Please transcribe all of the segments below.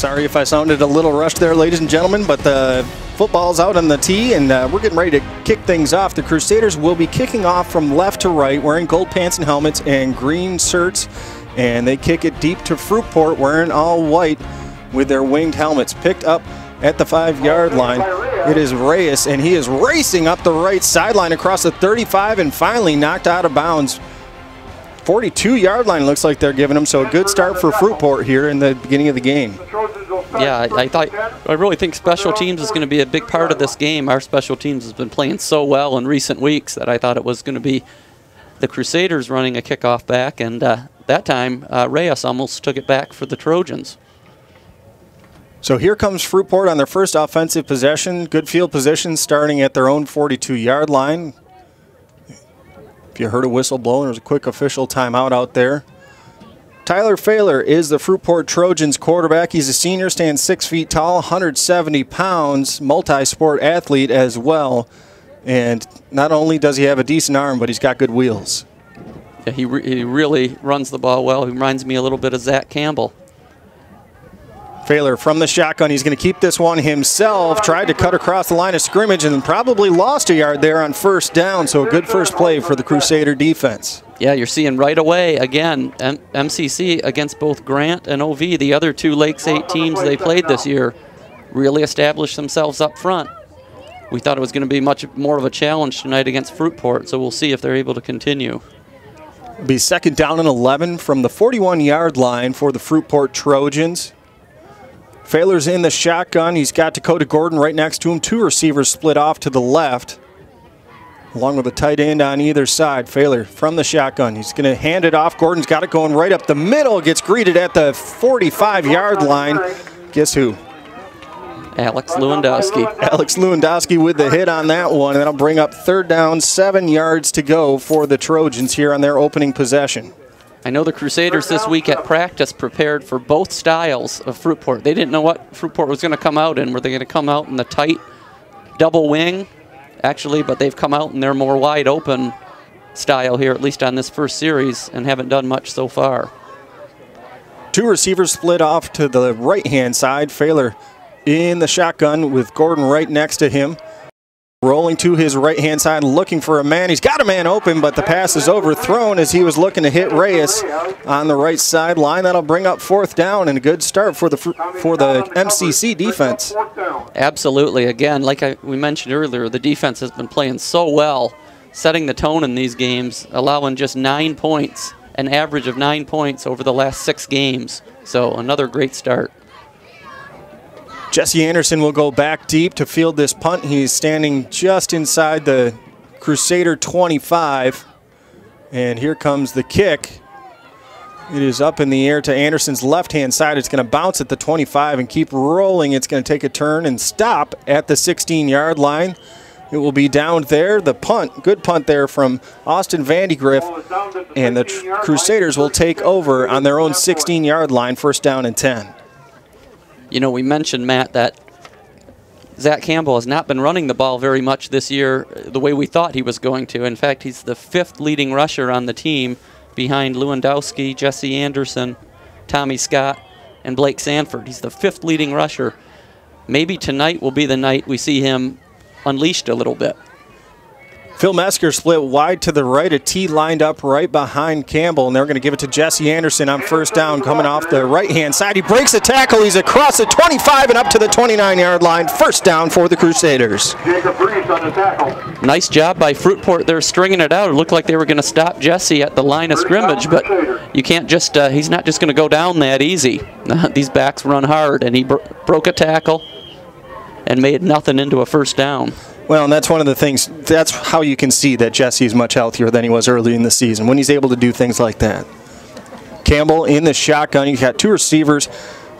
Sorry if I sounded a little rushed there, ladies and gentlemen, but the football's out on the tee, and we're getting ready to kick things off. The Crusaders will be kicking off from left to right, wearing gold pants and helmets and green shirts, and they kick it deep to Fruitport, wearing all white with their winged helmets. Picked up at the 5-yard line. It is Reyes, and he is racing up the right sideline across the 35 and finally knocked out of bounds. 42-yard line looks like they're giving him, so a good start for Fruitport here in the beginning of the game. Yeah, I really think special teams is going to be a big part of this game. Our special teams has been playing so well in recent weeks that I thought it was going to be the Crusaders running a kickoff back, and that time Reyes almost took it back for the Trojans. So here comes Fruitport on their first offensive possession. Good field position starting at their own 42-yard line. If you heard a whistle blowing, there's a quick official timeout out there. Tyler Fahler is the Fruitport Trojans quarterback. He's a senior, stands 6 feet tall, 170 pounds, multi-sport athlete as well. And not only does he have a decent arm, but he's got good wheels. Yeah, he really runs the ball well. He reminds me a little bit of Zach Campbell. Fahler from the shotgun. He's going to keep this one himself. Tried to cut across the line of scrimmage and probably lost a yard there on first down. So a good first play for the Crusader defense. Yeah, you're seeing right away, again, MCC against both Grant and OV, the other two Lake State teams they played this year, really established themselves up front. We thought it was going to be much more of a challenge tonight against Fruitport, so we'll see if they're able to continue. It'll be second down and 11 from the 41-yard line for the Fruitport Trojans. Fahler's in the shotgun. He's got Dakota Gordon right next to him. Two receivers split off to the left, along with a tight end on either side. Fahler from the shotgun. He's going to hand it off. Gordon's got it going right up the middle. Gets greeted at the 45-yard line. Guess who? Alex Lewandowski. Alex Lewandowski with the hit on that one. And that'll bring up third down, 7 yards to go for the Trojans here on their opening possession. I know the Crusaders this week at practice prepared for both styles of Fruitport. They didn't know what Fruitport was going to come out in. Were they going to come out in the tight double wing, actually, but they've come out in their more wide open style here, at least on this first series, and haven't done much so far. Two receivers split off to the right-hand side. Fahler in the shotgun with Gordon right next to him. Rolling to his right-hand side, looking for a man. He's got a man open, but the pass is overthrown as he was looking to hit Reyes on the right sideline. That'll bring up fourth down and a good start for the MCC defense. Absolutely. Again, like we mentioned earlier, the defense has been playing so well, setting the tone in these games, allowing just 9 points, an average of 9 points over the last 6 games. So another great start. Jesse Anderson will go back deep to field this punt. He's standing just inside the Crusader 25. And here comes the kick. It is up in the air to Anderson's left-hand side. It's going to bounce at the 25 and keep rolling. It's going to take a turn and stop at the 16-yard line. It will be down there. The punt, good punt there from Austin Vandegrift. And the Crusaders will take over on their own 16-yard line, first down and 10. You know, we mentioned, Matt, that Zach Campbell has not been running the ball very much this year the way we thought he was going to. In fact, he's the 5th leading rusher on the team behind Lewandowski, Jesse Anderson, Tommy Scott, and Blake Sanford. He's the 5th leading rusher. Maybe tonight will be the night we see him unleashed a little bit. Phil Mesker split wide to the right. A T lined up right behind Campbell, and they're going to give it to Jesse Anderson on first down coming off the right-hand side. He breaks a tackle. He's across the 25 and up to the 29-yard line. First down for the Crusaders. Nice job by Fruitport there stringing it out. It looked like they were going to stop Jesse at the line of scrimmage, but you can't just, he's not just going to go down that easy. These backs run hard, and he broke a tackle and made nothing into a first down. Well, and that's one of the things, that's how you can see that Jesse is much healthier than he was early in the season, when he's able to do things like that. Campbell in the shotgun. He's got two receivers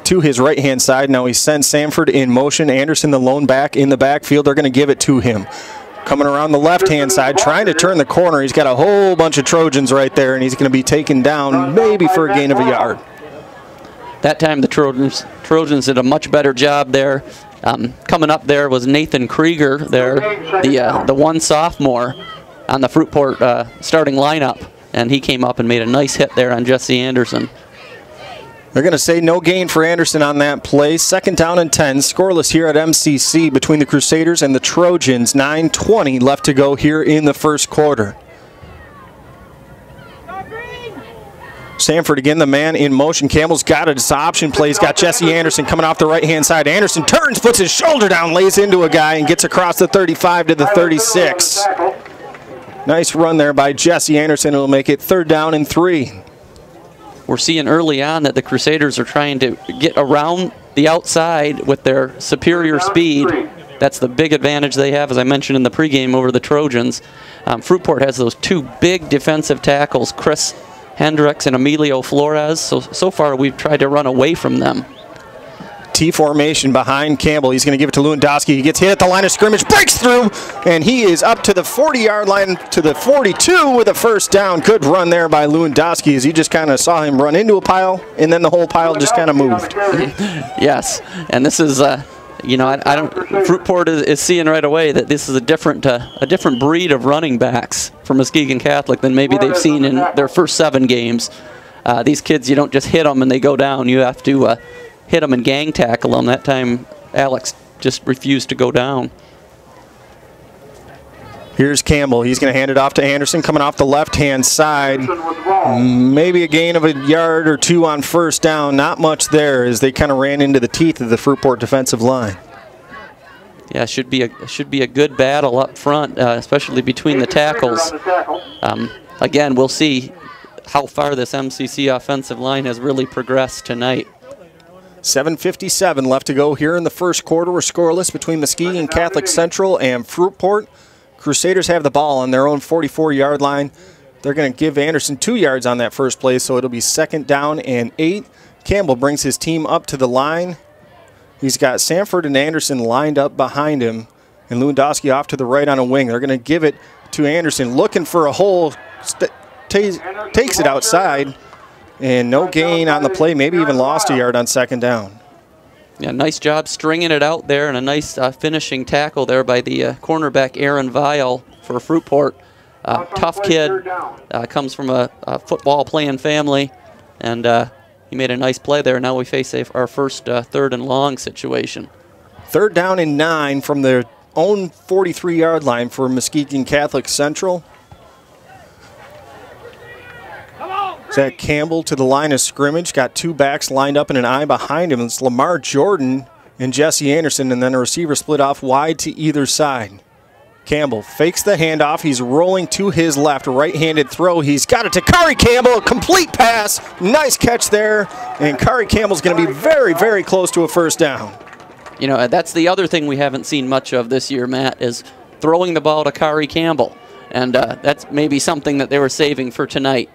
to his right-hand side. Now he sends Sanford in motion. Anderson, the lone back, in the backfield. They're going to give it to him. Coming around the left-hand side, trying to turn the corner. He's got a whole bunch of Trojans right there, and he's going to be taken down maybe for a gain of a yard. That time the Trojans did a much better job there. Coming up there was Nathan Krieger there, the one sophomore on the Fruitport starting lineup, and he came up and made a nice hit there on Jesse Anderson. They're going to say no gain for Anderson on that play. 2nd down and 10. Scoreless here at MCC between the Crusaders and the Trojans. 9:20 left to go here in the first quarter. Sanford again, the man in motion. Campbell's got it. It's option play. He's got Jesse Anderson coming off the right-hand side. Anderson turns, puts his shoulder down, lays into a guy, and gets across the 35 to the 36. Nice run there by Jesse Anderson. It'll make it 3rd down and 3. We're seeing early on that the Crusaders are trying to get around the outside with their superior speed. That's the big advantage they have, as I mentioned in the pregame, over the Trojans. Fruitport has those 2 big defensive tackles, Chris Hendricks and Emilio Flores. So far we've tried to run away from them. T formation behind Campbell. He's going to give it to Lewandowski. He gets hit at the line of scrimmage, breaks through, and he is up to the 40-yard line to the 42 with a 1st down. Good run there by Lewandowski as you just kind of saw him run into a pile, and then the whole pile just kind of moved. Yes, and this is, you know, I don't. Fruitport is seeing right away that this is a different breed of running backs for Muskegon Catholic than maybe they've seen in their first 7 games. These kids, you don't just hit them and they go down. You have to hit them and gang tackle them. That time, Alex just refused to go down. Here's Campbell. He's going to hand it off to Anderson coming off the left-hand side. Maybe a gain of a yard or 2 on 1st down. Not much there as they kind of ran into the teeth of the Fruitport defensive line. Yeah, should be a good battle up front, especially between the tackles. Again, we'll see how far this MCC offensive line has really progressed tonight. 7:57 left to go here in the first quarter. We're scoreless between Muskegon Catholic Central and Fruitport. Crusaders have the ball on their own 44-yard line. They're going to give Anderson 2 yards on that first play, so it'll be 2nd down and 8. Campbell brings his team up to the line. He's got Sanford and Anderson lined up behind him, and Lewandowski off to the right on a wing. They're going to give it to Anderson, looking for a hole, takes it outside, and no gain on the play, maybe even lost a yard on 2nd down. Yeah, nice job stringing it out there, and a nice finishing tackle there by the cornerback Aaron Weil for Fruitport. Tough kid, comes from a football-playing family, and he made a nice play there. Now we face our first 3rd and long situation. 3rd down and 9 from their own 43-yard line for Muskegon Catholic Central. Zach Campbell to the line of scrimmage. Got 2 backs lined up in an eye behind him. It's Lamar Jordan and Jesse Anderson, and then a receiver split off wide to either side. Campbell fakes the handoff. He's rolling to his left. Right-handed throw. He's got it to Kari Campbell. A complete pass. Nice catch there. And Kari Campbell's going to be very, very close to a 1st down. You know, that's the other thing we haven't seen much of this year, Matt, is throwing the ball to Kari Campbell. And that's maybe something that they were saving for tonight.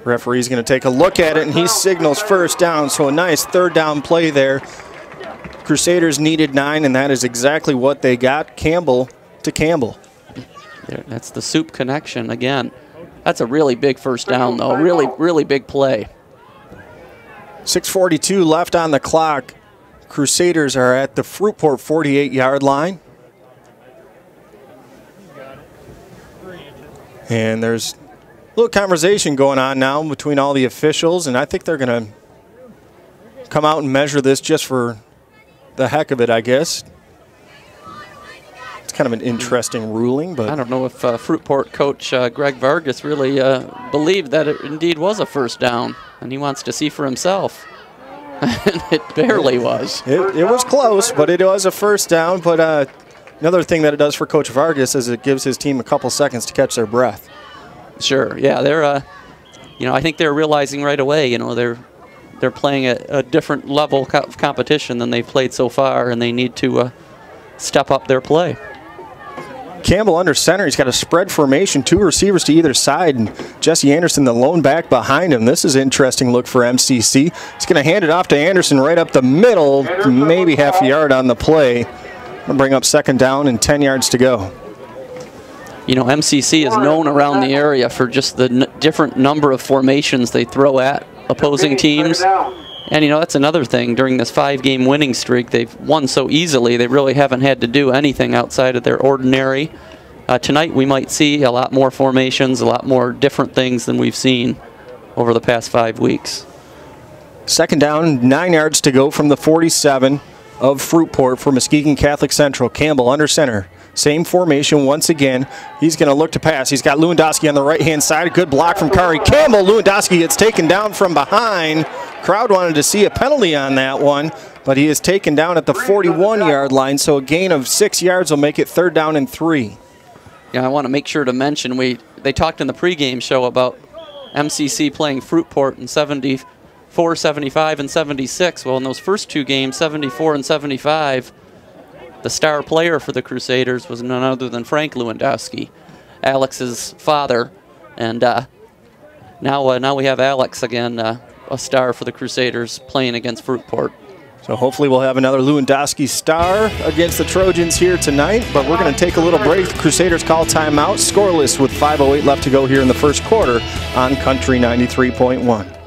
Referee's going to take a look at it, and he signals 1st down. So a nice 3rd down play there. Crusaders needed 9, and that is exactly what they got. Campbell to Campbell. That's the soup connection again. That's a really big 1st down, though. Really, really big play. 6:42 left on the clock. Crusaders are at the Fruitport 48-yard line. And there's a little conversation going on now between all the officials, and I think they're going to come out and measure this just for the heck of it, I guess. It's kind of an interesting ruling, but I don't know if Fruitport coach Greg Vargas really believed that it indeed was a 1st down, and he wants to see for himself. And it barely was. It was close, but it was a 1st down. But another thing that it does for Coach Vargas is it gives his team a couple seconds to catch their breath. Sure, yeah, they're, you know, I think they're realizing right away, you know, they're playing a different level of competition than they've played so far, and they need to step up their play. Campbell under center. He's got a spread formation, 2 receivers to either side, and Jesse Anderson, the lone back behind him. This is an interesting look for MCC. He's going to hand it off to Anderson right up the middle, maybe half a yard on the play. Going to bring up 2nd down and 10 yards to go. You know, MCC is known around the area for just the different number of formations they throw at opposing teams. And, you know, that's another thing. During this 5-game winning streak, they've won so easily, they really haven't had to do anything outside of their ordinary. Tonight, we might see a lot more formations, a lot more different things than we've seen over the past 5 weeks. Second down, 9 yards to go from the 47 of Fruitport for Muskegon Catholic Central. Campbell under center. Same formation once again. He's going to look to pass. He's got Lewandowski on the right-hand side. A good block from Kari Campbell. Lewandowski gets taken down from behind. Crowd wanted to see a penalty on that one, but he is taken down at the 41-yard line, so a gain of 6 yards will make it 3rd down and 3. Yeah, I want to make sure to mention they talked in the pregame show about MCC playing Fruitport in 74, 75, and 76. Well, in those first 2 games, 74 and 75, the star player for the Crusaders was none other than Frank Lewandowski, Alex's father. And now we have Alex again, a star for the Crusaders, playing against Fruitport. So hopefully we'll have another Lewandowski star against the Trojans here tonight, but we're going to take a little break. The Crusaders call timeout, scoreless with 5:08 left to go here in the first quarter on Country 93.1.